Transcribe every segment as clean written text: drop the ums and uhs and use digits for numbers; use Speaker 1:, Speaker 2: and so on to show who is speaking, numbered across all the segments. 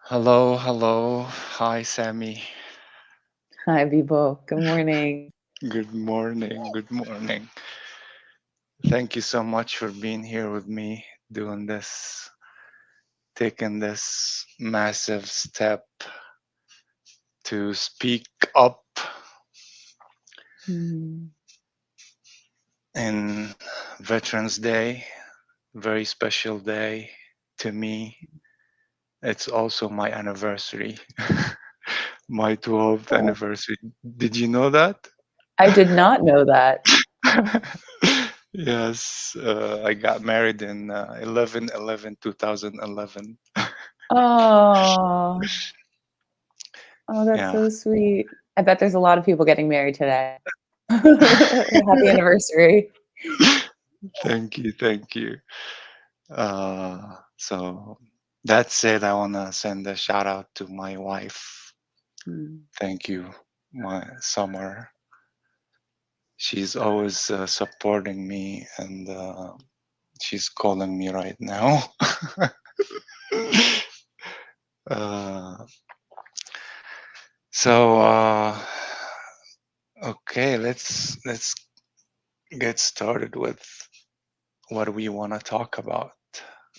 Speaker 1: Hello, hello. Hi, Sammy.
Speaker 2: Hi, Vivo. Good morning.
Speaker 1: Good morning. Good morning. Thank you so much for being here with me, doing this, taking this massive step to speak up
Speaker 2: Mm.
Speaker 1: in Veterans Day. Very special day to me. It's also my anniversary, my 12th
Speaker 2: Oh,
Speaker 1: anniversary. Did you know that?
Speaker 2: I did not know that.
Speaker 1: Yes, I got married in 11/11/2011.
Speaker 2: Oh, oh, that's
Speaker 1: Yeah,
Speaker 2: so sweet. I bet there's a lot of people getting married today. Happy anniversary.
Speaker 1: thank you, thank you. So that's it. I want to send a shout out to my wife.
Speaker 2: Mm.
Speaker 1: Thank you, my Summer. She's always supporting me, and she's calling me right now. uh, so okay, let's get started with what we want to talk about.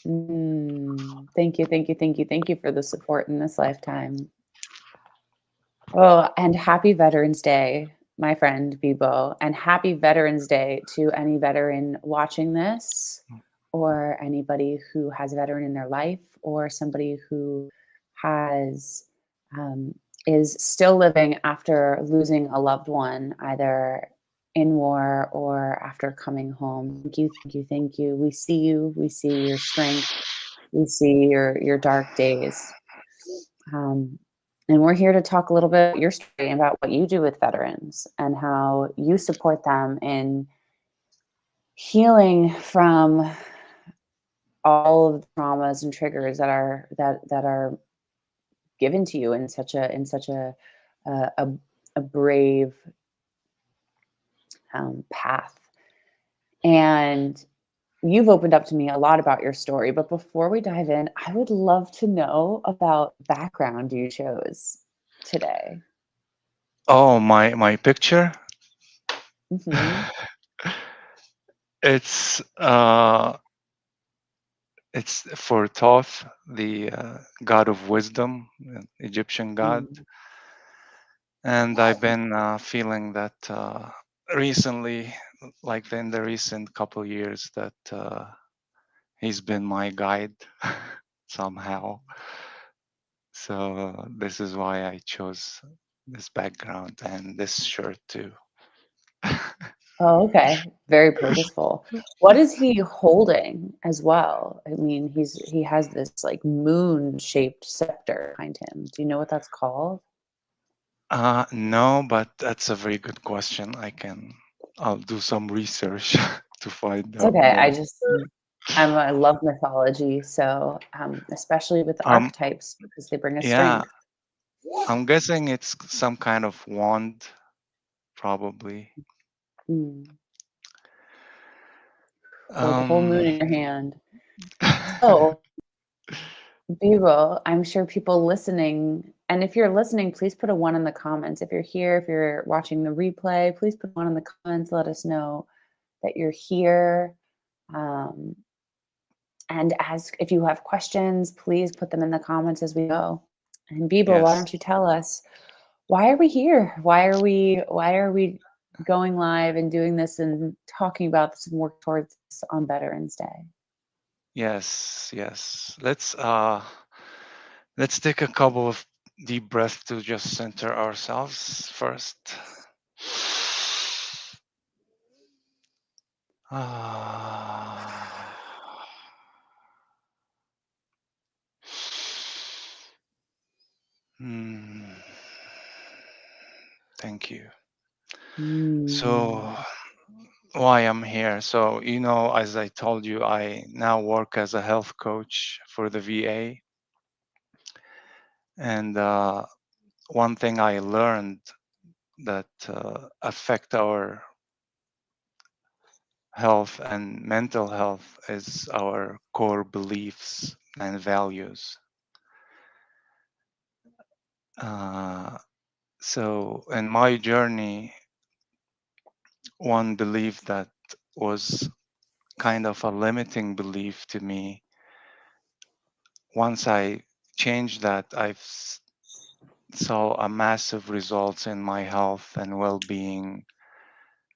Speaker 2: Thank you, thank you, thank you, thank you for the support in this lifetime. Oh, and happy Veterans Day, my friend Vivo, and happy Veterans Day to any veteran watching this, or anybody who has a veteran in their life, or somebody who has um, is still living after losing a loved one, either in war or after coming home. Thank you, thank you, thank you. We see you. We see your strength. We see your dark days. Um, and we're here to talk a little bit about your story and about what you do with veterans and how you support them in healing from all of the traumas and triggers that are given to you in such a a brave path. And you've opened up to me a lot about your story, but before we dive in, I would love to know about the background you chose today.
Speaker 1: Oh, my picture.
Speaker 2: Hmm.
Speaker 1: It's uh, it's for Thoth, the god of wisdom, Egyptian god,
Speaker 2: Mm.
Speaker 1: and I've been feeling that recently, like in the recent couple years, that he's been my guide somehow. So this is why I chose this background and this shirt too.
Speaker 2: Oh, okay. Very purposeful. What is he holding as well? I mean, he has this like moon-shaped scepter behind him. Do you know what that's called?
Speaker 1: No, but that's a very good question. I'll do some research to find
Speaker 2: It's
Speaker 1: out
Speaker 2: okay.
Speaker 1: more.
Speaker 2: I love mythology, so especially with the
Speaker 1: Um,
Speaker 2: archetypes because they bring us
Speaker 1: yeah,
Speaker 2: strength.
Speaker 1: I'm guessing it's some kind of wand, probably.
Speaker 2: Mm. Hold the whole moon
Speaker 1: Um,
Speaker 2: in your hand. So, Vivo, I'm sure people listening, and if you're listening, please put a one in the comments. If you're here, if you're watching the replay, please put one in the comments. Let us know that you're here. Um, and as if you have questions, please put them in the comments as we go. And Vivo, why
Speaker 1: yes,
Speaker 2: don't you tell us why are we here? Why are we going live and doing this and talking about this and work towards this on Veterans Day?
Speaker 1: yes. Let's take a couple of deep breaths to just center ourselves first. Ah. Hmm. Thank you. So,
Speaker 2: Mm.
Speaker 1: why I'm here? So, as I told you, I now work as a health coach for the VA. And one thing I learned that affect our health and mental health is our core beliefs and values. Uh, so in my journey, one belief that was kind of a limiting belief to me, once I changed that, saw a massive results in my health and well-being,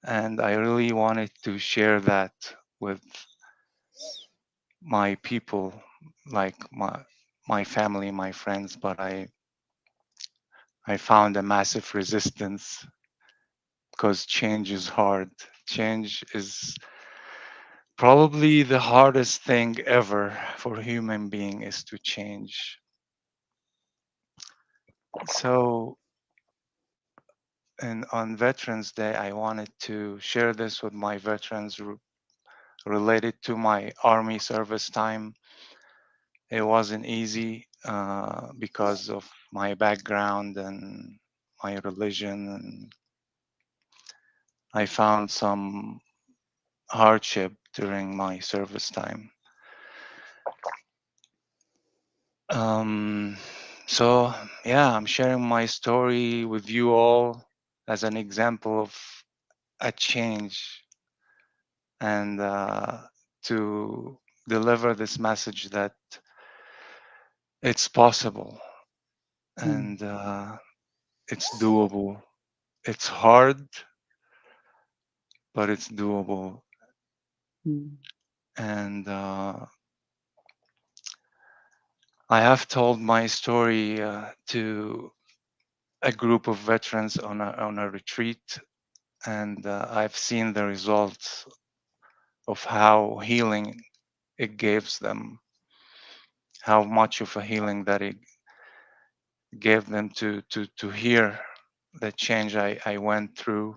Speaker 1: and I really wanted to share that with my people, like my family, my friends, but I found a massive resistance because change is hard. Change is probably the hardest thing ever for a human being is to change. So, and on Veterans Day, I wanted to share this with my veterans related to my army service time. It wasn't easy because of my background and my religion, and I found some hardship during my service time. Um, so, yeah, I'm sharing my story with you all as an example of a change and to deliver this message that it's possible
Speaker 2: Mm,
Speaker 1: and it's doable. It's hard, but it's doable.
Speaker 2: mm,
Speaker 1: And I have told my story to a group of veterans on a retreat, and I've seen the results of how healing it gives them, how much of a healing that it gave them to hear the change I went through.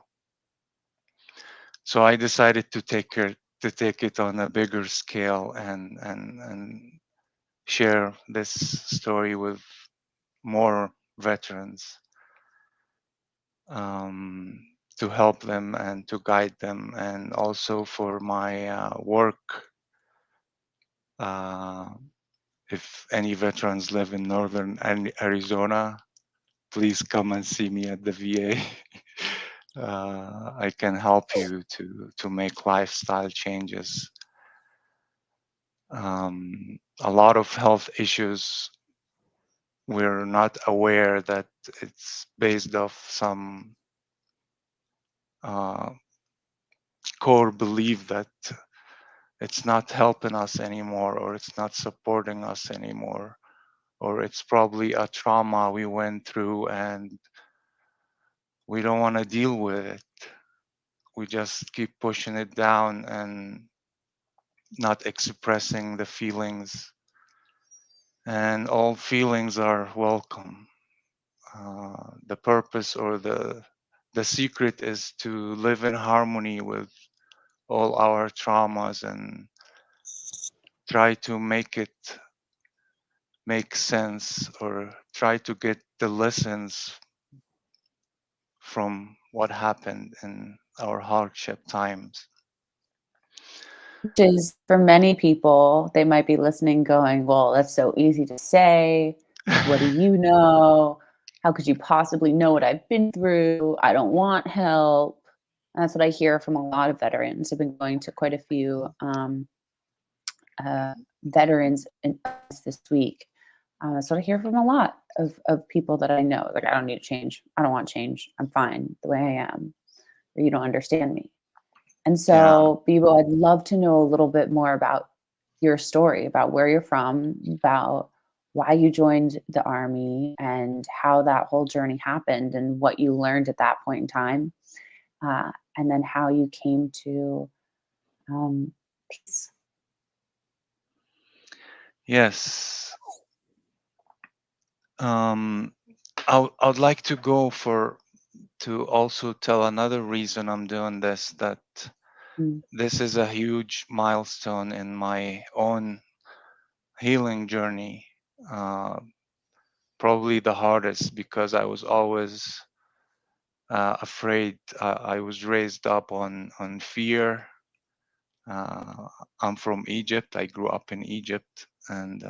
Speaker 1: So I decided to take it on a bigger scale and share this story with more veterans, um, to help them and to guide them, and also for my work. Uh, if any veterans live in northern Arizona, please come and see me at the VA. I can help you to make lifestyle changes. A lot of health issues, we're not aware that it's based off some uh, core belief that it's not helping us anymore, or it's not supporting us anymore, or it's probably a trauma we went through and we don't want to deal with it. We just keep pushing it down and not expressing the feelings. And all feelings are welcome. The purpose or the secret is to live in harmony with all our traumas and try to make it make sense, or try to get the lessons from what happened in our hardship times.
Speaker 2: which is for many people, they might be listening going, "Well, that's so easy to say. What do you know? How could you possibly know what I've been through? I don't want help." And that's what I hear from a lot of veterans. I've been going to quite a few veterans in this week. So I hear from a lot of people that I know. Like, I don't need to change. I don't want change. I'm fine the way I am. Or you don't understand me. And
Speaker 1: Yeah.
Speaker 2: so, Bibo, I'd love to know a little bit more about your story, about where you're from, about why you joined the army, and how that whole journey happened, and what you learned at that point in time, and then how you came to peace.
Speaker 1: Yes. Um, I would like to go for to also tell another reason I'm doing this, that
Speaker 2: Mm,
Speaker 1: this is a huge milestone in my own healing journey. Uh, Probably the hardest because I was always afraid. I was raised up on fear. Uh, I'm from Egypt. I grew up in Egypt, and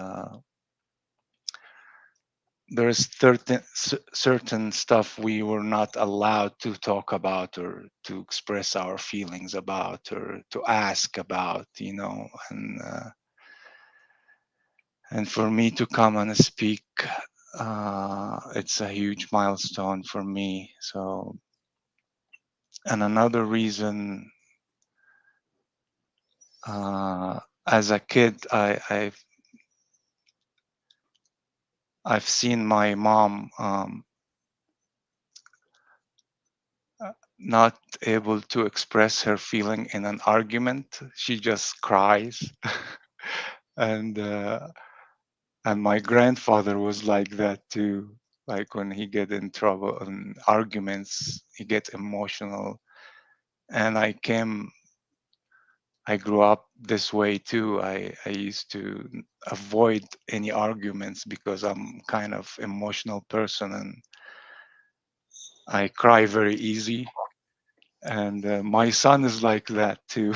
Speaker 1: there's certain stuff we were not allowed to talk about or to express our feelings about or to ask about, and for me to come and speak, it's a huge milestone for me. So, and another reason, as a kid, I've seen my mom not able to express her feeling in an argument. She just cries, and my grandfather was like that too. Like when he get in trouble in arguments, he gets emotional. And I grew up this way too. I used to avoid any arguments because I'm kind of emotional person and I cry very easy. And my son is like that too.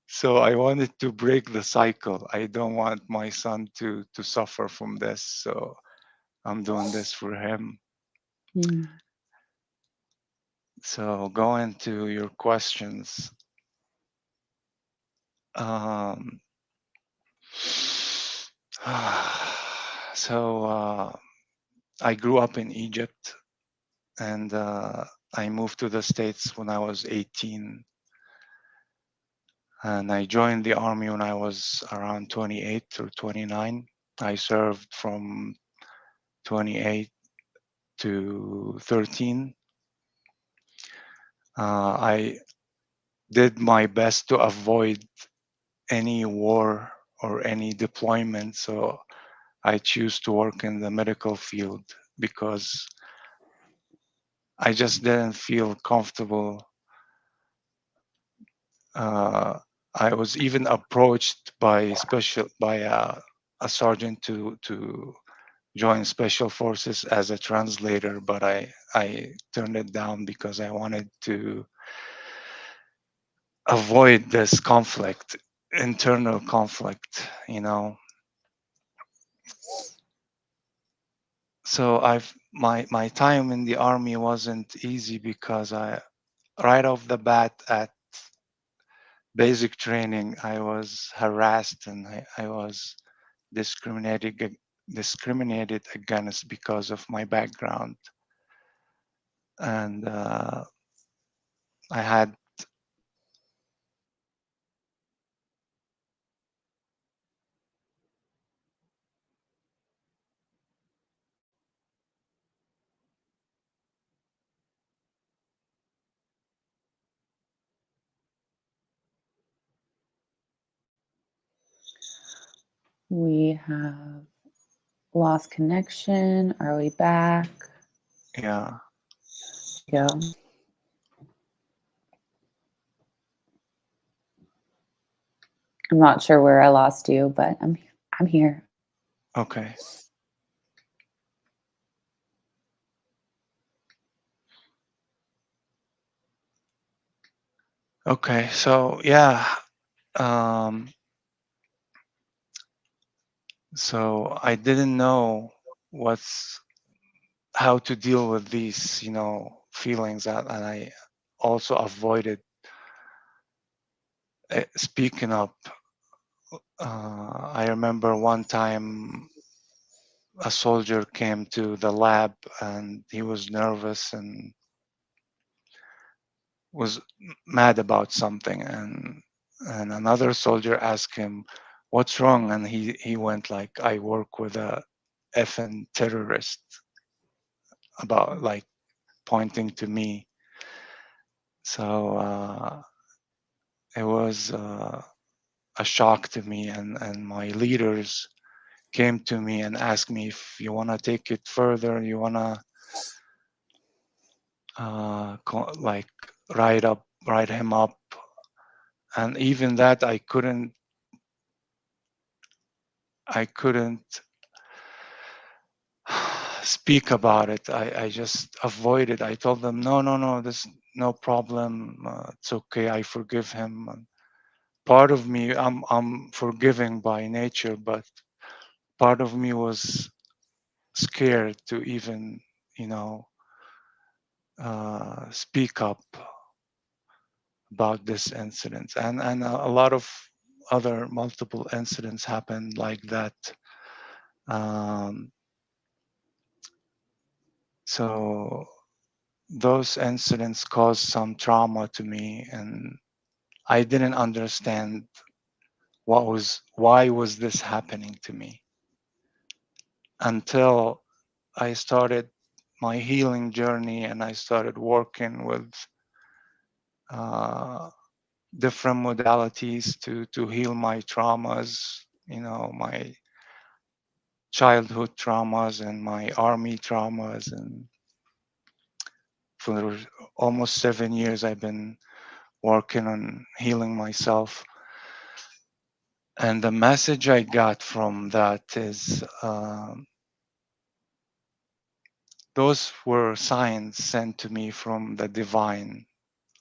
Speaker 1: So I wanted to break the cycle. I don't want my son to suffer from this. So I'm doing this for him.
Speaker 2: Mm.
Speaker 1: So going to your questions. Um, so I grew up in Egypt, and I moved to the States when I was 18. And I joined the army when I was around 28 or 29. I served from 28 to 13. I did my best to avoid any war or any deployment. So I choose to work in the medical field because I just didn't feel comfortable. Uh, I was even approached by a sergeant to join special forces as a translator, but I turned it down because I wanted to avoid this conflict, internal conflict, So my time in the army wasn't easy because I right off the bat at basic training I was harassed and I was discriminated against because of my background, and I had
Speaker 2: We have lost connection. Are we back?
Speaker 1: yeah.
Speaker 2: Go. I'm not sure where I lost you, but I'm here.
Speaker 1: Okay. Okay. So yeah. Um, so I didn't know what's how to deal with these, feelings, and I also avoided speaking up. I remember one time a soldier came to the lab and he was nervous and was mad about something, and another soldier asked him what's wrong, and he went like, I work with a effing terrorist, about like pointing to me. So it was a shock to me, and my leaders came to me and asked me, if you want to take it further, you want to like write him up, and even that I couldn't speak about it. I just avoided. I told them, no, no, no, this no problem, it's okay, I forgive him. And part of me, I'm forgiving by nature, but part of me was scared to even, speak up about this incident, and a lot of other multiple incidents happened like that. Um, so those incidents caused some trauma to me, and I didn't understand why was this happening to me until I started my healing journey and I started working with uh, different modalities to heal my traumas, my childhood traumas and my army traumas. And for almost 7 years, I've been working on healing myself. And the message I got from that is those were signs sent to me from the divine.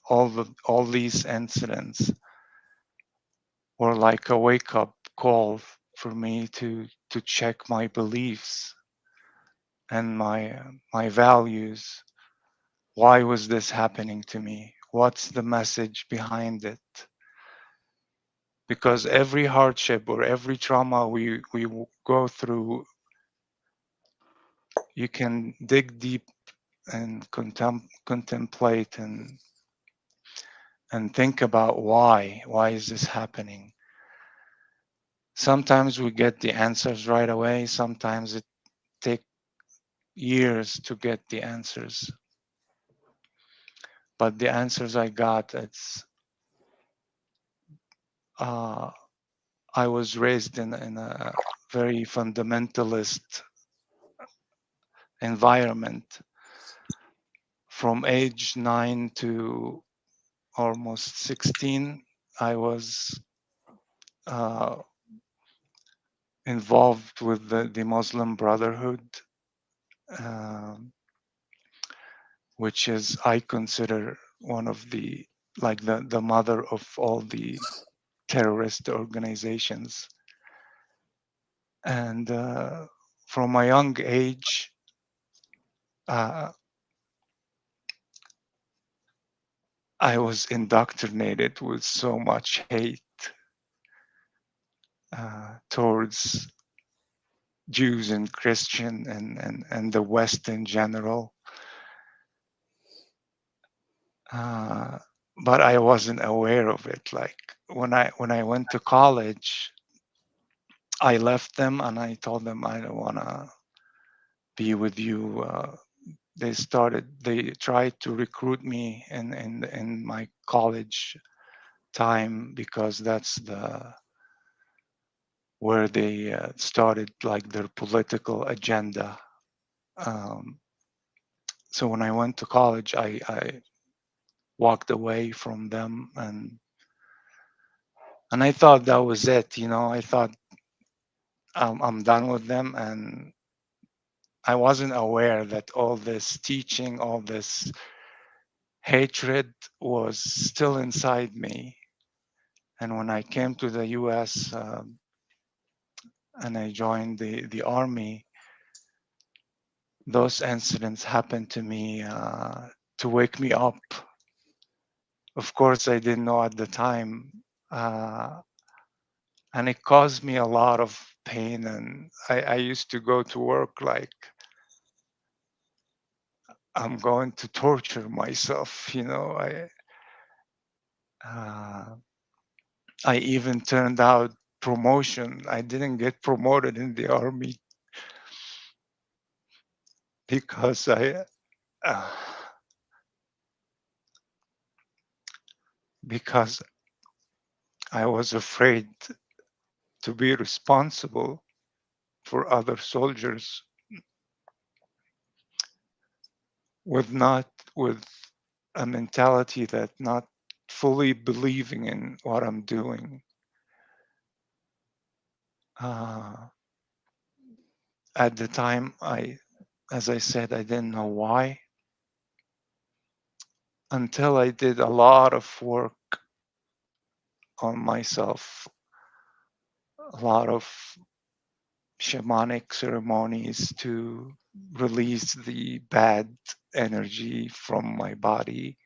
Speaker 1: All these incidents were like a wake up call for me to check my beliefs and my values. Why was this happening to me? What's the message behind it? Because every hardship or every trauma we go through, you can dig deep and contemplate and think about why is this happening. Sometimes we get the answers right away, sometimes it takes years to get the answers. But the answers I got, it's uh, I was raised in a very fundamentalist environment. From age 9 to almost 16, I was uh, involved with the Muslim Brotherhood, um, which is, I consider, one of the mother of all the terrorist organizations. And from a young age, uh, I was indoctrinated with so much hate towards Jews and Christian and the West in general. Uh, but I wasn't aware of it. Like when I went to college, I left them and I told them I don't want to be with you. They tried to recruit me in my college time because that's where they started like their political agenda. Um, so when I went to college, I walked away from them, and I thought that was it. I thought I'm done with them, and I wasn't aware that all this teaching, all this hatred was still inside me. And when I came to the US and I joined the army, those incidents happened to me to wake me up. Of course, I didn't know at the time. And it caused me a lot of pain. And I used to go to work like I'm going to torture myself. Uh, I even turned out promotion. I didn't get promoted in the army because uh, because I was afraid to be responsible for other soldiers with not with a mentality that not fully believing in what I'm doing. Uh, at the time, as I said, I didn't know why until I did a lot of work on myself, a lot of shamanic ceremonies to release the bad energy from my body.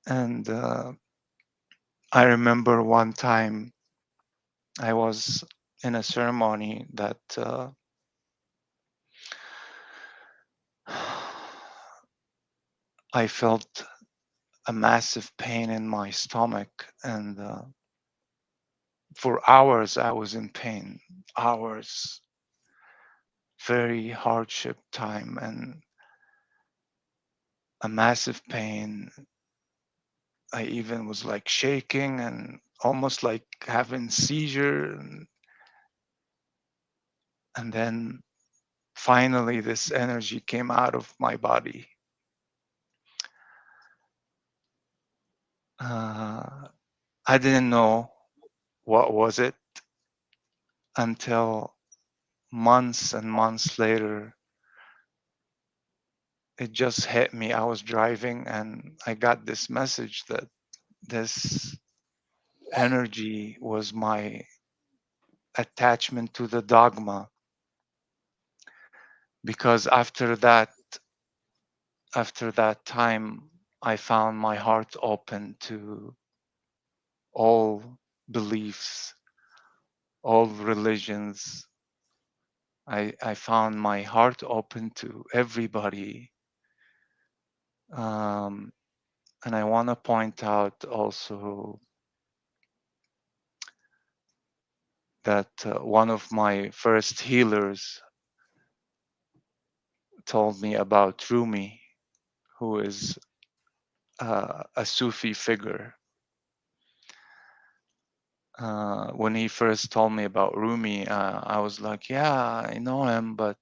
Speaker 1: And I remember one time I was in a ceremony that I felt a massive pain in my stomach, and for hours I was in pain, hours, very hardship time, and a massive pain. I even was like shaking and almost like having seizure, and then finally this energy came out of my body. Uh, I didn't know what was it until months and months later. It just hit me. I was driving and I got this message that this energy was my attachment to the dogma, because after that time I found my heart open to all beliefs, all religions. I found my heart open to everybody. um, and I want to point out also that one of my first healers told me about Rumi, who is a Sufi figure. When he first told me about Rumi, I was like, yeah, I know him, but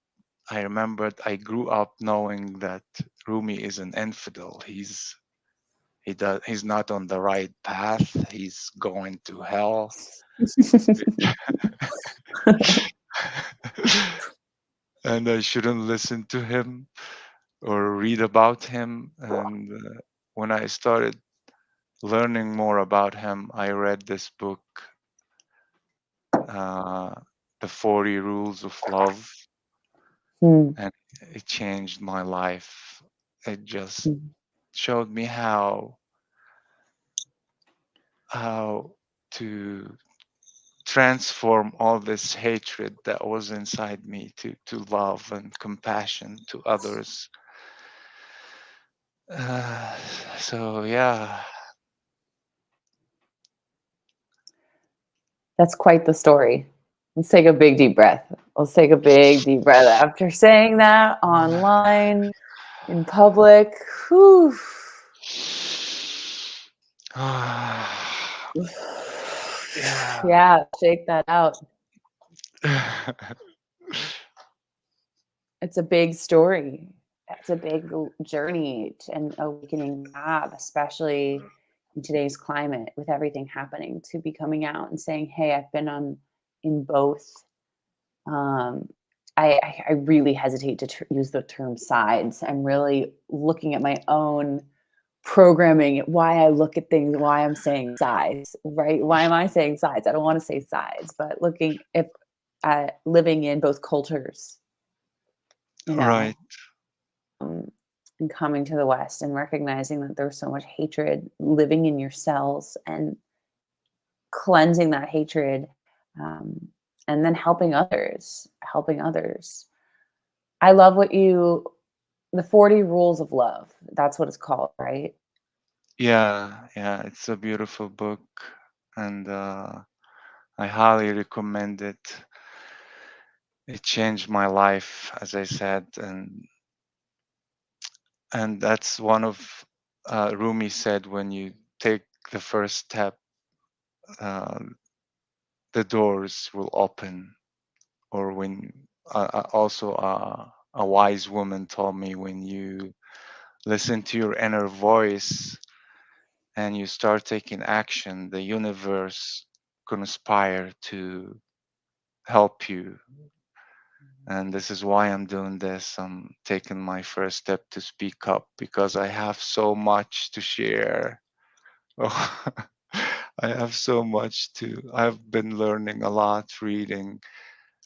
Speaker 1: I remembered I grew up knowing that Rumi is an infidel. He's not on the right path. He's going to hell. And I shouldn't listen to him or read about him. And when I started learning more about him, I read this book, uh, The 40 Rules of Love,
Speaker 2: Hmm.
Speaker 1: and it changed my life. It just
Speaker 2: Hmm.
Speaker 1: showed me how to transform all this hatred that was inside me to love and compassion to others. Uh, so yeah.
Speaker 2: That's quite the story. Let's take a big deep breath. Let's take a big deep breath after saying that online, in public. Whew.
Speaker 1: Yeah.
Speaker 2: Yeah, shake that out. It's a big story. It's a big journey and awakening path, especially in today's climate with everything happening, to be coming out and saying, "Hey, I've been on in both." Um, I really hesitate to use the term sides. I'm really looking at my own programming, why I look at things, why I'm saying sides, right? Why am I saying sides? I don't want to say sides, but looking if living in both cultures, you
Speaker 1: Right.
Speaker 2: know, and coming to the West and recognizing that there's so much hatred living in your cells and cleansing that hatred, um, and then helping others. I love what the 40 rules of love. That's what it's called, right?
Speaker 1: Yeah, it's a beautiful book, and I highly recommend it. It changed my life, as I said, and that's one of Rumi said, when you take the first step, uh, the doors will open. Or when also a wise woman told me, when you listen to your inner voice and you start taking action, the universe conspire to help you. And this is why I'm doing this. I'm taking my first step to speak up, because I have so much to share. Oh, I have so much to. I've been learning a lot, reading,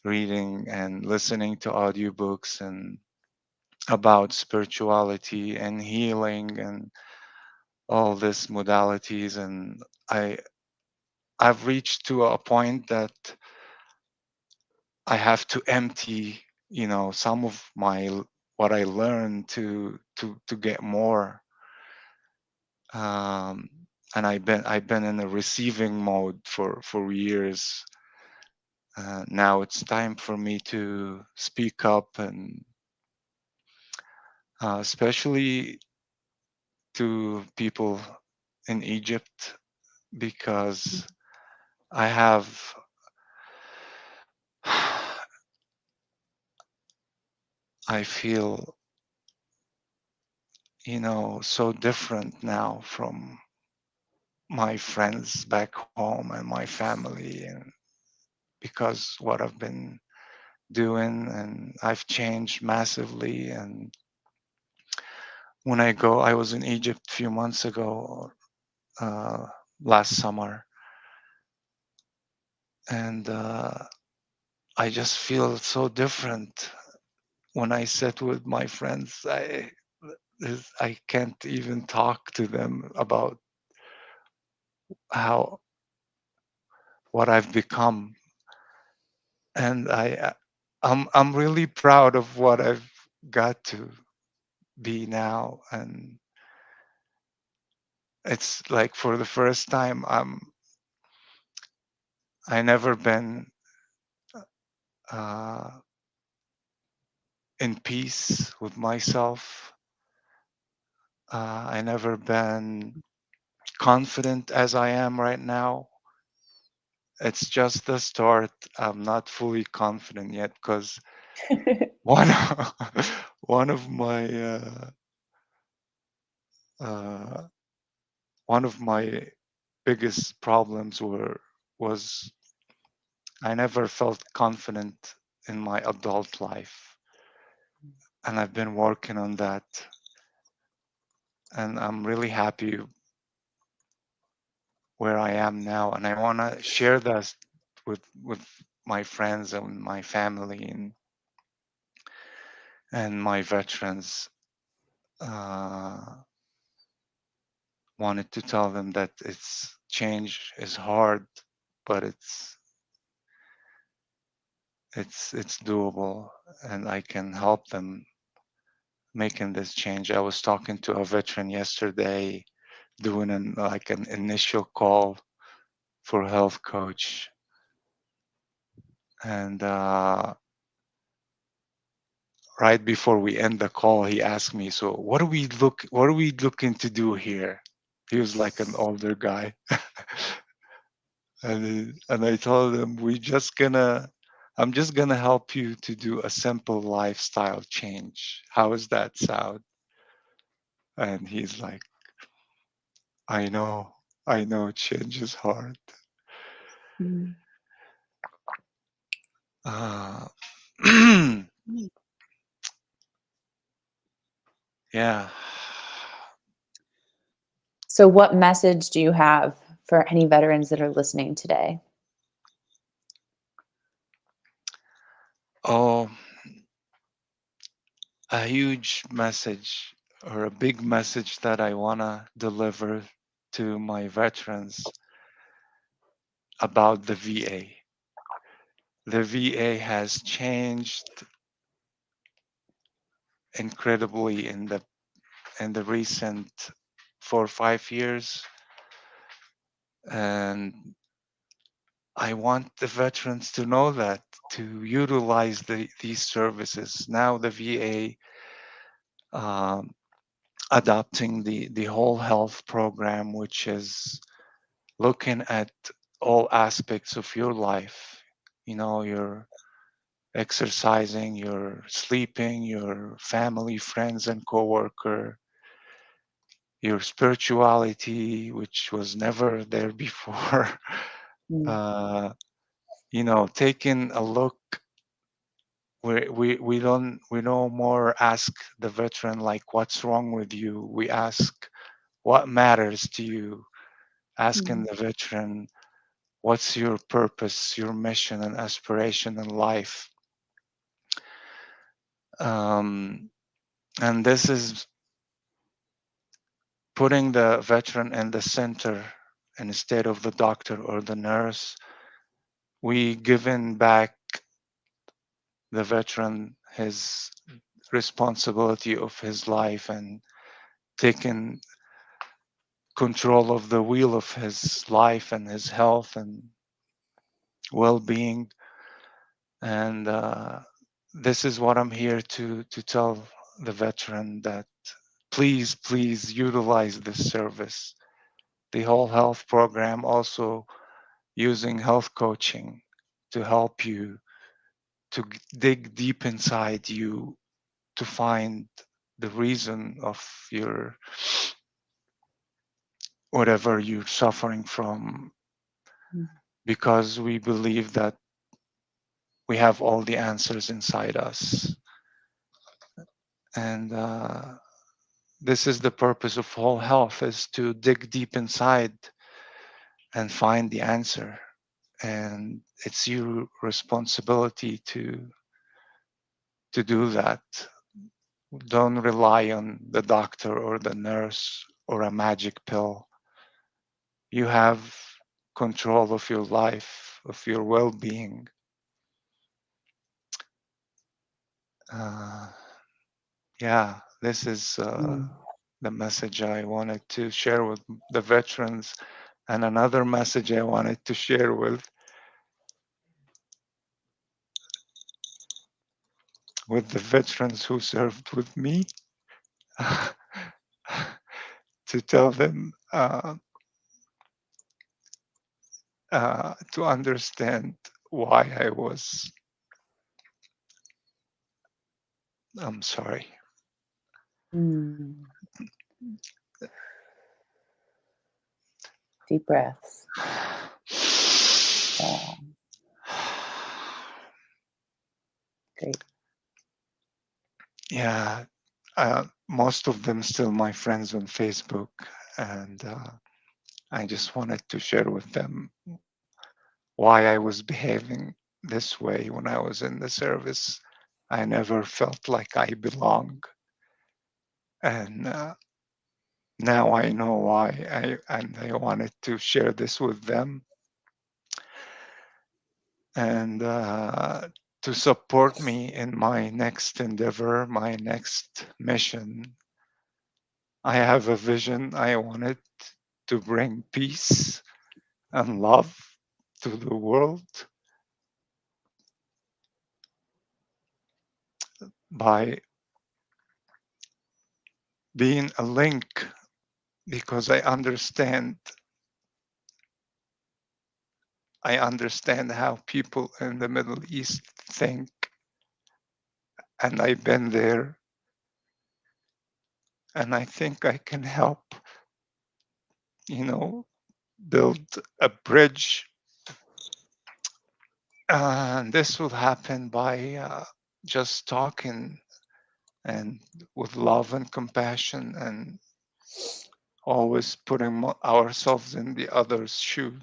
Speaker 1: reading and listening to audiobooks and about spirituality and healing and all these modalities. And I I've reached to a point that I have to empty, some of my what I learned to get more. Um, and I've been in a receiving mode for years. Now it's time for me to speak up, and especially to people in Egypt, because I have I feel, so different now from my friends back home and my family, and because what I've been doing, and I've changed massively. And when I was in Egypt a few months ago, uh, last summer, and I just feel so different when I sit with my friends. I can't even talk to them about how what I've become, and I'm really proud of what I've got to be now. And it's like for the first time I never been uh, in peace with myself. I never been confident as I am right now. It's just the start. I'm not fully confident yet, because one one of my uh, one of my biggest problems was I never felt confident in my adult life, and I've been working on that, and I'm really happy where I am now, and I want to share that with my friends and my family, and my veterans. Uh, Wanted to tell them that it's change is hard, but it's doable, and I can help them making this change. I was talking to a veteran yesterday, doing an initial call for a health coach, and right before we end the call, he asked me, "So what are we looking to do here?" He was like an older guy, and I told him, I'm just gonna help you to do a simple lifestyle change. How does that sound? And he's like, I know, I know, change is hard.
Speaker 2: Mm.
Speaker 1: Uh, yeah.
Speaker 2: So, what message do you have for any veterans that are listening today?
Speaker 1: Oh, a huge message, or a big message that I wanna deliver to my veterans about the VA. The VA has changed incredibly in the recent 4 or 5 years, and I want the veterans to know that, to utilize these services. Now the VA um, adopting the whole health program, which is looking at all aspects of your life. Your exercising, your sleeping, your family, friends, and coworker, your spirituality, which was never there before.
Speaker 2: Mm.
Speaker 1: uh, Taking a look, we no more ask the veteran like, what's wrong with you. We ask, what matters to you. Asking
Speaker 2: Mm.
Speaker 1: the veteran, what's your purpose, your mission and aspiration in life. um, and this is putting the veteran in the center instead of the doctor or the nurse. We giving back the veteran his responsibility of his life and taking control of the wheel of his life and his health and well-being. And this is what I'm here to tell the veteran, that please utilize this service. The whole health program also using health coaching to help you to dig deep inside you to find the reason of your whatever you're suffering from,
Speaker 2: Mm.
Speaker 1: because we believe that we have all the answers inside us. And this is the purpose of whole health, is to dig deep inside and find the answer. And it's your responsibility to do that. Don't rely on the doctor or the nurse or a magic pill. You have control of your life, of your well-being. uh, yeah, this is
Speaker 2: Mm.
Speaker 1: the message I wanted to share with the veterans. And another message I wanted to share with the veterans who served with me, to tell them to understand why I'm sorry.
Speaker 2: Mm. Deep breaths. Yeah, great.
Speaker 1: Yeah, most of them still my friends on Facebook, and I just wanted to share with them why I was behaving this way when I was in the service. I never felt like I belong, and now I know why. I wanted to share this with them, and to support me in my next endeavor, my next mission. I have a vision. I wanted to bring peace and love to the world by being a link, because I understand how people in the Middle East think, and I've been there, and I think I can help, you know, build a bridge. And this will happen by just talking and with love and compassion, and always putting ourselves in the other's shoe.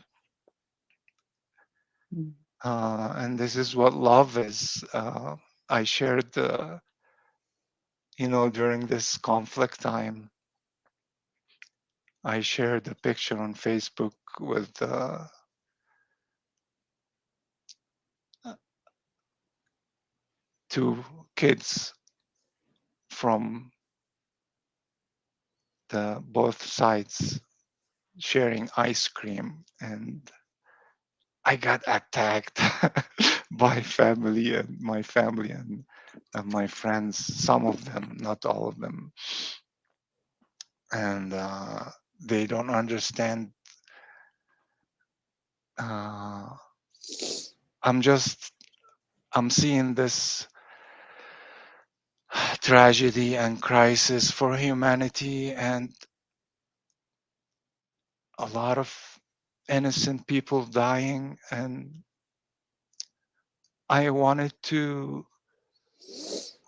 Speaker 2: Mm.
Speaker 1: And this is what love is. I shared, during this conflict time, I shared a picture on Facebook with two kids from the both sides sharing ice cream, and I got attacked by family and my family and my friends, some of them, not all of them, and they don't understand. uh, I'm seeing this tragedy and crisis for humanity, and a lot of innocent people dying, and I wanted to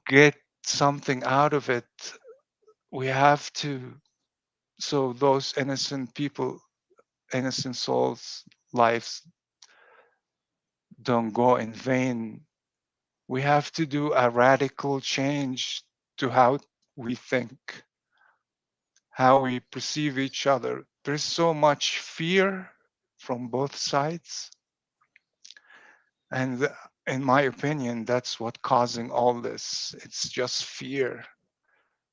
Speaker 1: get something out of it. We have to, so those innocent people, innocent souls, lives don't go in vain. We have to do a radical change to how we think, how we perceive each other. There's so much fear from both sides. And in my opinion, that's what causing all this. It's just fear.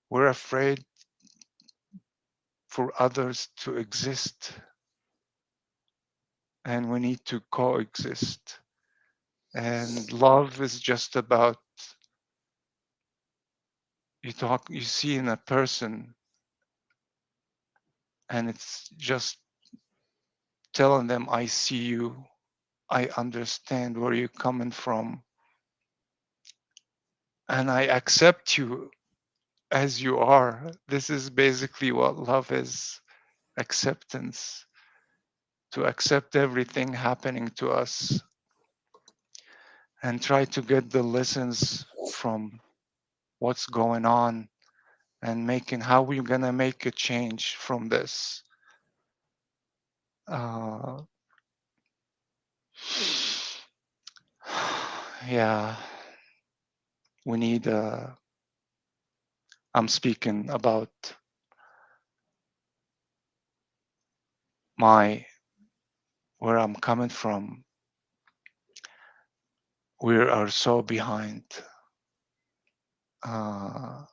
Speaker 1: We're afraid for others to exist, and we need to coexist. And love is just about you see in a person, and it's just telling them, I see you, I understand where you're coming from, and I accept you as you are. This is basically what love is: acceptance, to accept everything happening to us and try to get the lessons from what's going on and making how we're gonna make a change from this. Uh, yeah, we need. I'm speaking about my where I'm coming from. We are so behind. Uh,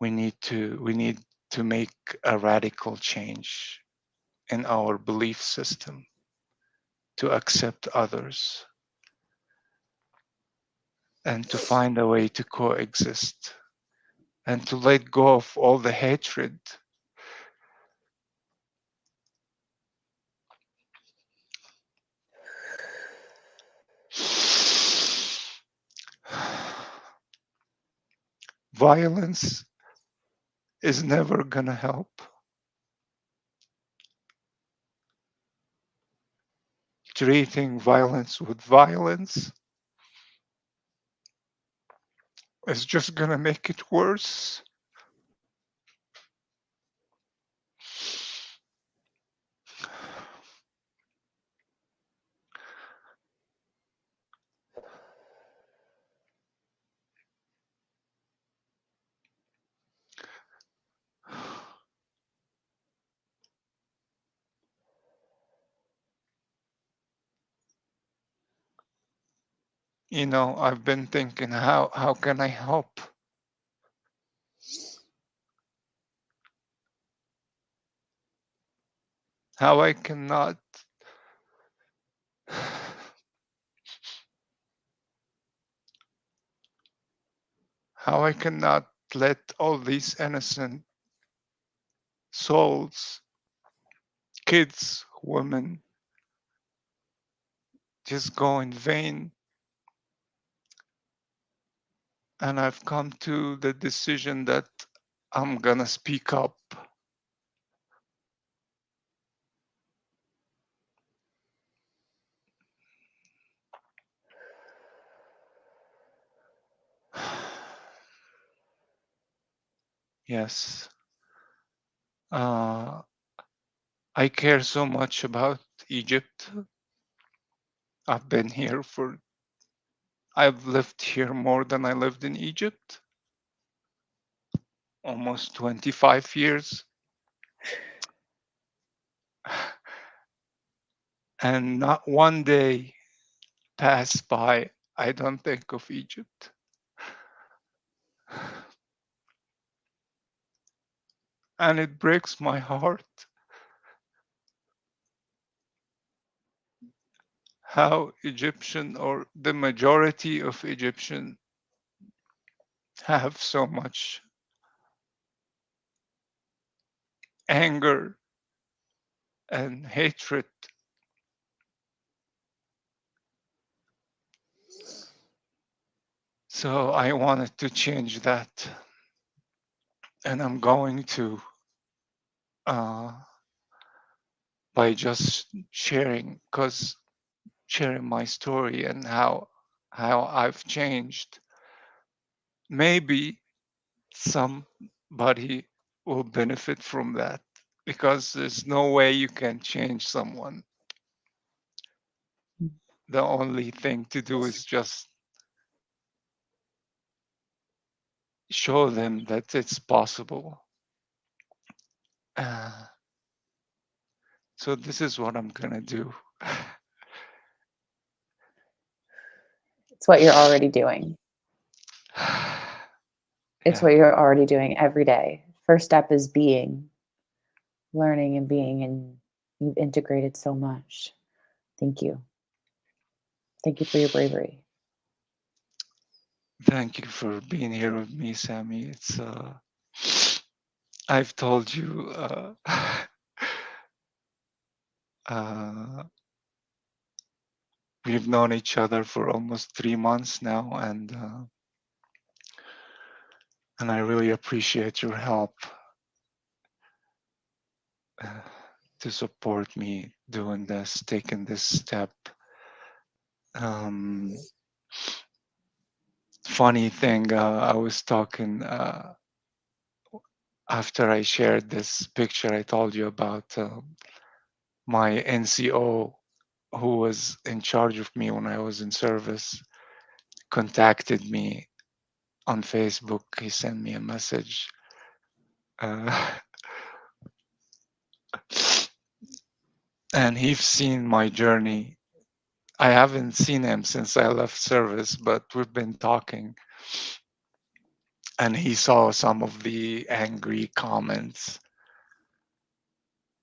Speaker 1: we need to make a radical change in our belief system to accept others and to find a way to coexist and to let go of all the hatred. Violence is never gonna help. Treating violence with violence is just gonna make it worse. You know, I've been thinking, how can I help? How I cannot how I cannot let all these innocent souls, kids, women, just go in vain. And I've come to the decision that I'm gonna speak up. Yes. I care so much about Egypt. I've been here for, I've lived here more than I lived in Egypt, almost 25 years. And not one day passed by, I don't think of Egypt. And it breaks my heart how Egyptian or the majority of Egyptian have so much anger and hatred. So I wanted to change that. And I'm going to, uh, by just sharing, because sharing my story and how I've changed, maybe somebody will benefit from that, because there's no way you can change someone. the only thing to do is just show them that it's possible. Uh, so this is what I'm gonna do.
Speaker 2: It's what you're already doing. It's
Speaker 1: Yeah,
Speaker 2: what you're already doing every day. First step is being, learning and being, and you've integrated so much. Thank you. Thank you for your bravery.
Speaker 1: thank you for being here with me, Sammy. It's I've told you uh, we've known each other for almost 3 months now, and I really appreciate your help uh, to support me doing this, taking this step. Um, Funny thing, I was talking after I shared this picture I told you about. My NCO, who was in charge of me when I was in service, contacted me on Facebook. He sent me a message. Uh, and he's seen my journey. I haven't seen him since I left service, but we've been talking. And he saw some of the angry comments.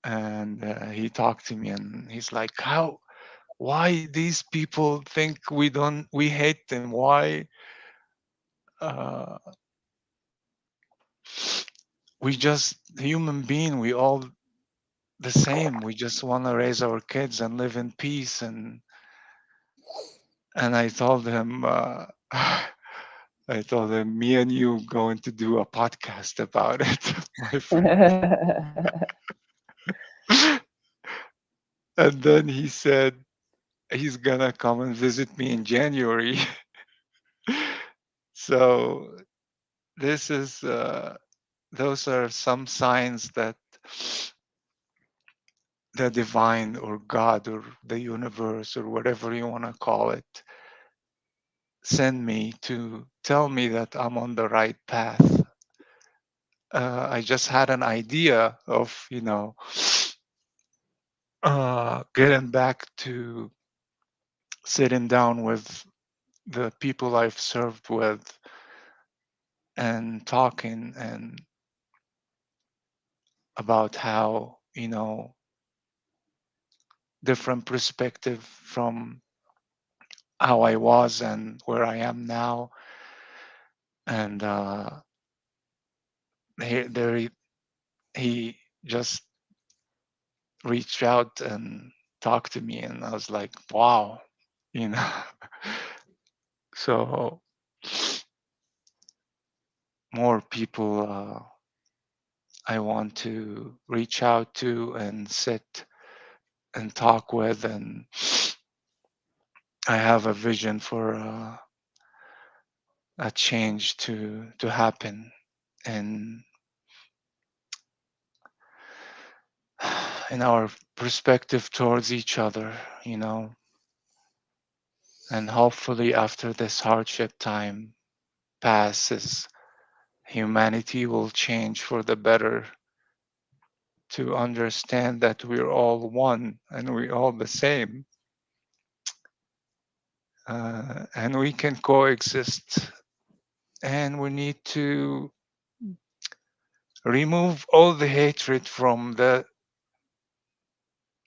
Speaker 1: And he talked to me and he's like, why these people think we hate them? Why? Uh, we just human being, we all the same. We just want to raise our kids and live in peace. And I told him, I told him, me and you going to do a podcast about it, my friend. And then he said he's gonna come and visit me in January. So this is those are some signs that the divine or God or the universe or whatever you want to call it send me to tell me that I'm on the right path. I just had an idea of, getting back to sitting down with the people I've served with and talking and about how, different perspective from how I was and where I am now. And there he just reached out and talked to me, and I was like, wow, you know. So more people I want to reach out to and sit and talk with, and I have a vision for a change to happen in in our perspective towards each other, and hopefully after this hardship time passes, humanity will change for the better to understand that we're all one and we're all the same, and we can coexist, and we need to remove all the hatred from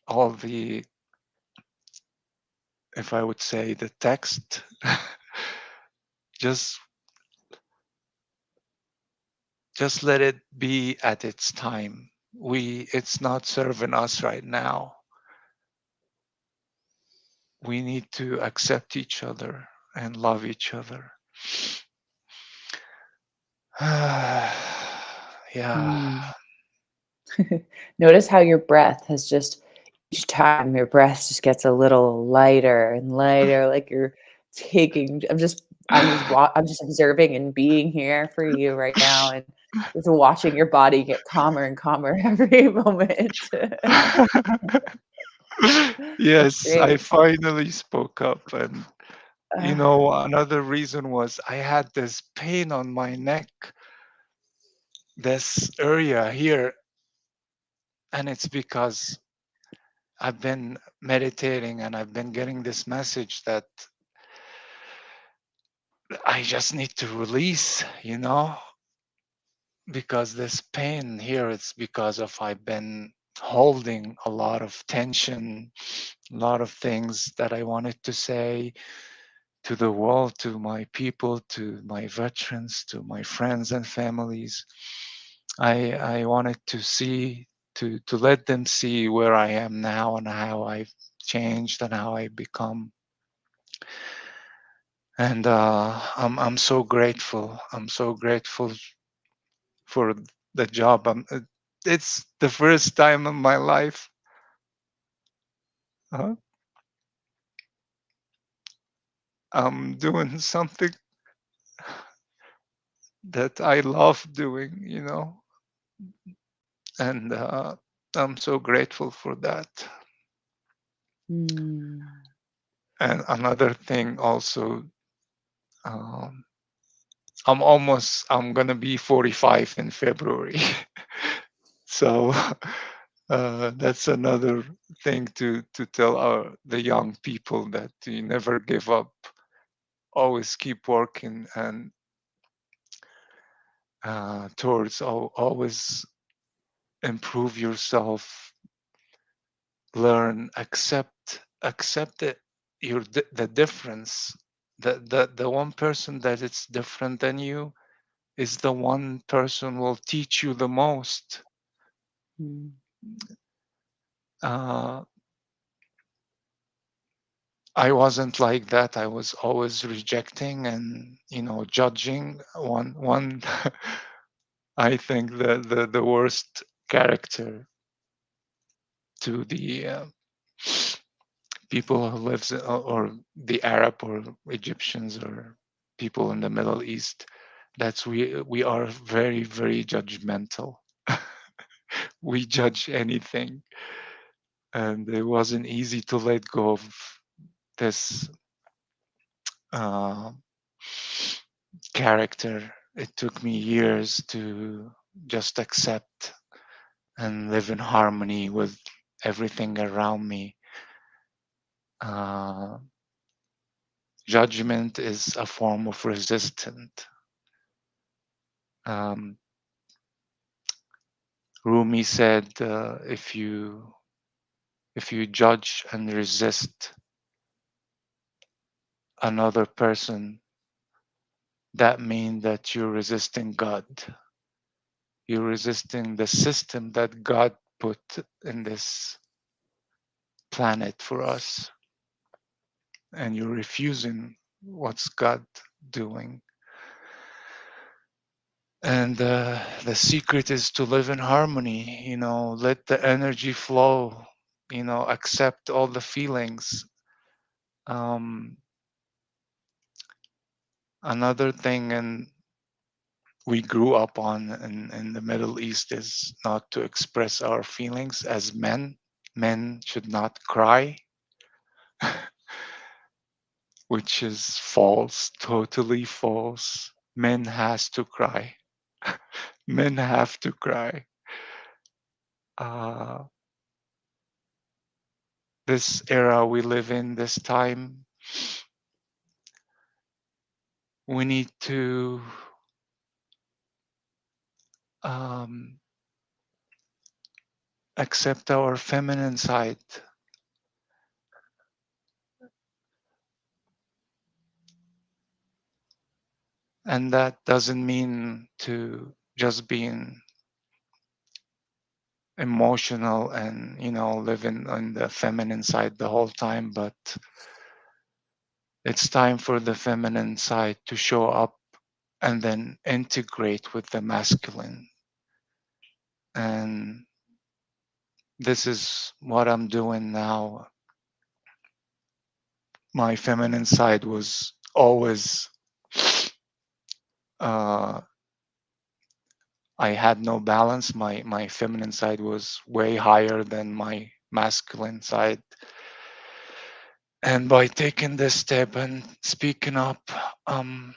Speaker 1: all the, if I would say, the text. just just let it be at its time. It's not serving us right now. We need to accept each other and love each other. Yeah.
Speaker 2: Mm. Notice how your breath has just, each time your breath just gets a little lighter and lighter, like you're taking, I'm just observing and being here for you right now, and just watching your body get calmer and calmer every moment. That's
Speaker 1: Yes, I
Speaker 2: great.
Speaker 1: finally spoke up. And,
Speaker 2: Uh,
Speaker 1: another reason was I had this pain on my neck, this area here. And it's because I've been meditating and I've been getting this message that I just need to release, because this pain here, it's because of I've been holding a lot of tension, a lot of things that I wanted to say to the world, to my people, to my veterans, to my friends and families. I wanted to see, to let them see where I am now and how I've changed and how I become. And I'm so grateful. I'm so grateful for the job. It's the first time in my life, uh, I'm doing something that I love doing, and I'm so grateful for that.
Speaker 2: mm,
Speaker 1: And another thing also, um, I'm gonna be 45 in February. So that's another thing to tell the young people, that you never give up, always keep working, and towards always improve yourself, learn, accept it, the difference. The one person that it's different than you is the one person will teach you the most.
Speaker 2: mm,
Speaker 1: uh, I wasn't like that. I was always rejecting and, judging. One I think the worst character to the people who lives or the Arab or Egyptians or people in the Middle East. That's we are very, very judgmental. We judge anything, and it wasn't easy to let go of this uh, character. It took me years to just accept and live in harmony with everything around me. Uh, Judgment is a form of resistance. Um, Rumi said, if you judge and resist another person, that means that you're resisting God. You're resisting the system that God put in this planet for us, and you're refusing what's God doing. And the secret is to live in harmony, let the energy flow, accept all the feelings. Um, Another thing, and we grew up on in the Middle East, is not to express our feelings as men. Men should not cry, which is false, totally false. Men has to cry. Men have to cry. Uh, this era we live in, this time, we need to um, accept our feminine side. And that doesn't mean to just being emotional and, living on the feminine side the whole time, but it's time for the feminine side to show up and then integrate with the masculine. And this is what I'm doing now. My feminine side was always, uh, I had no balance. My feminine side was way higher than my masculine side. And by taking this step and speaking up, um,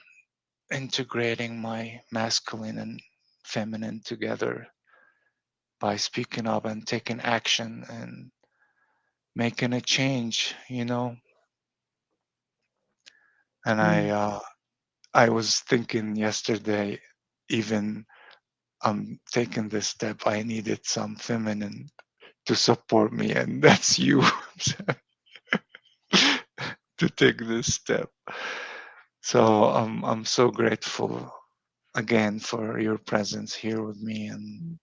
Speaker 1: integrating my masculine and feminine together by speaking up and taking action and making a change, you know. And
Speaker 2: Mm.
Speaker 1: I was thinking yesterday, even taking this step, I needed some feminine to support me, and that's you to take this step. So I'm so grateful again for your presence here with me, and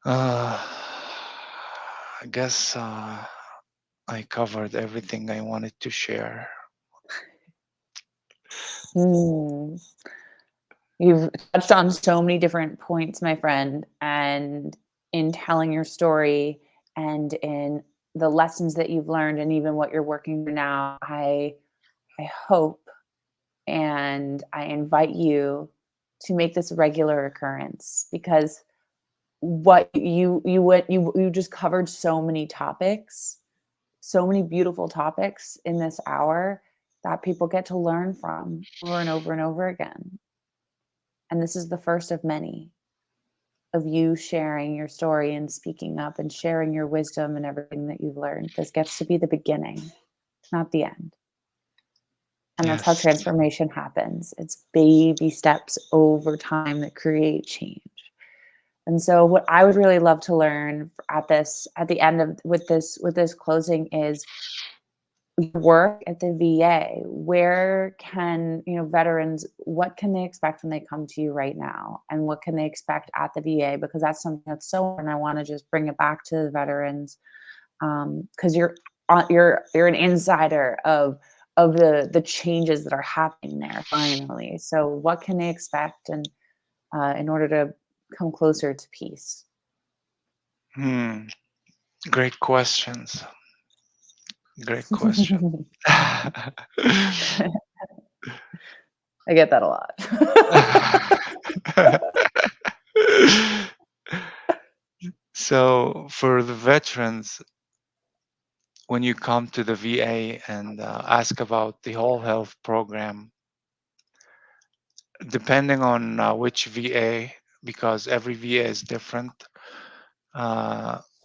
Speaker 1: I guess I covered everything I wanted to share.
Speaker 2: Mm. You've touched on so many different points, my friend, and in telling your story and in the lessons that you've learned and even what you're working through now, I hope and I invite you to make this a regular occurrence because what you just covered so many topics, so many beautiful topics in this hour that people get to learn from over and over and over again. And this is the first of many of you sharing your story and speaking up and sharing your wisdom and everything that you've learned. This gets to be the beginning, not the end. And that's how
Speaker 1: Yes.
Speaker 2: transformation happens. It's baby steps over time that create change. And so what I would really love to learn at the end of with this closing is your work at the VA. Where can, veterans, what can they expect when they come to you right now? And what can they expect at the VA? Because that's something that's so important. I want to just bring it back to the veterans because you're an insider of the changes that are happening there finally. So what can they expect and in order to come closer to peace?
Speaker 1: Hmm. Great questions. Great question.
Speaker 2: I get that a lot.
Speaker 1: So for the veterans, when you come to the VA and ask about the whole health program, depending on which VA, because every VA is different,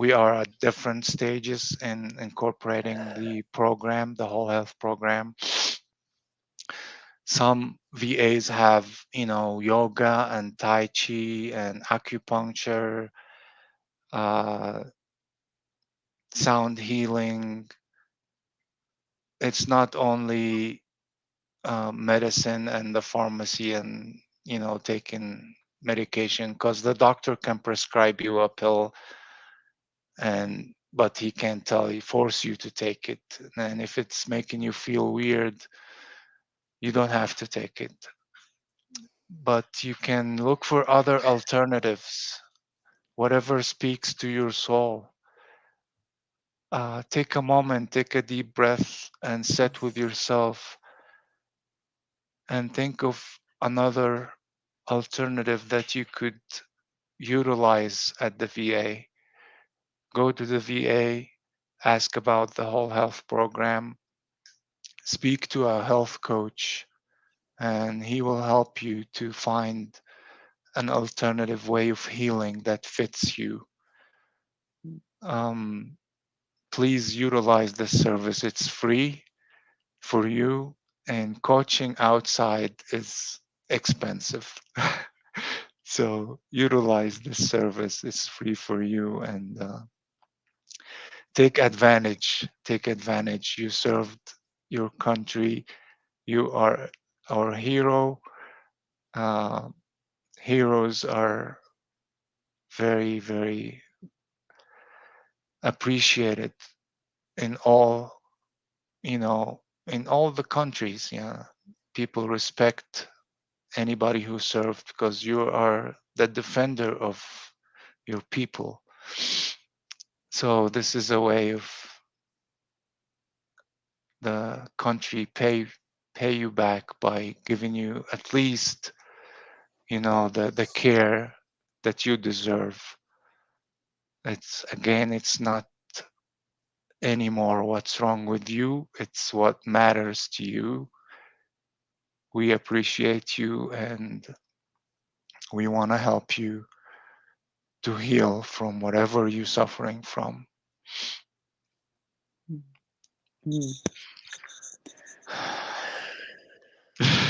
Speaker 1: we are at different stages in incorporating the program, the whole health program. Some VAs have, yoga and Tai Chi and acupuncture, uh, sound healing. It's not only medicine and the pharmacy and taking medication, because the doctor can prescribe you a pill, and but he can't force you to take it. And if it's making you feel weird, you don't have to take it, but you can look for other alternatives, whatever speaks to your soul. Take a moment, take a deep breath, and sit with yourself and think of another alternative that you could utilize at the VA. Go to the VA, ask about the whole health program, speak to a health coach, and he will help you to find an alternative way of healing that fits you. Um, Please utilize this service. It's free for you, and coaching outside is expensive. So utilize this service. It's free for you, and take advantage. Take advantage. You served your country. You are our hero. Uh, Heroes are very, very appreciated in all, in all the countries. Yeah, people respect anybody who served because you are the defender of your people. So this is a way of the country pay you back by giving you at least, the care that you deserve. It's not anymore what's wrong with you, it's what matters to you. We appreciate you and we want to help you to heal from whatever you're suffering from.
Speaker 2: Mm.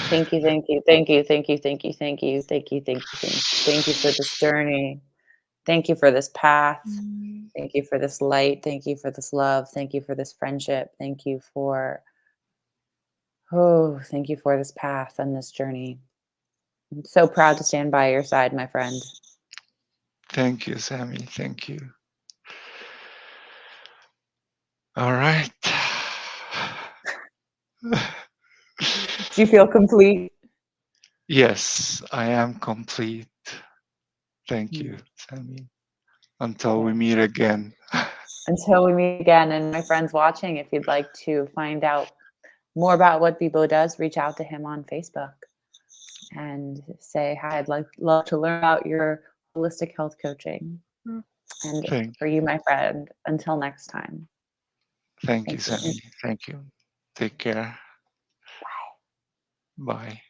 Speaker 2: Thank you, thank you, thank you, thank you, thank you, thank you, thank you, thank you, thank you for this journey. Thank you for this path. Thank you for this light. Thank you for this love. Thank you for this friendship. Thank you for thank you for this path and this journey. I'm so proud to stand by your side, my friend.
Speaker 1: Thank you, Sammy. Thank you. All right.
Speaker 2: Do you feel complete?
Speaker 1: Yes, I am complete. Thank you, Sammy. Until we meet again.
Speaker 2: Until we meet again, and my friends watching, if you'd like to find out more about what Bibo does, reach out to him on Facebook and say, hi, I'd love to learn about your holistic health coaching. And
Speaker 1: Thank,
Speaker 2: for you, my friend, until next time.
Speaker 1: thank you,
Speaker 2: Thank you.
Speaker 1: Sammy. Thank you. Take care. Bye.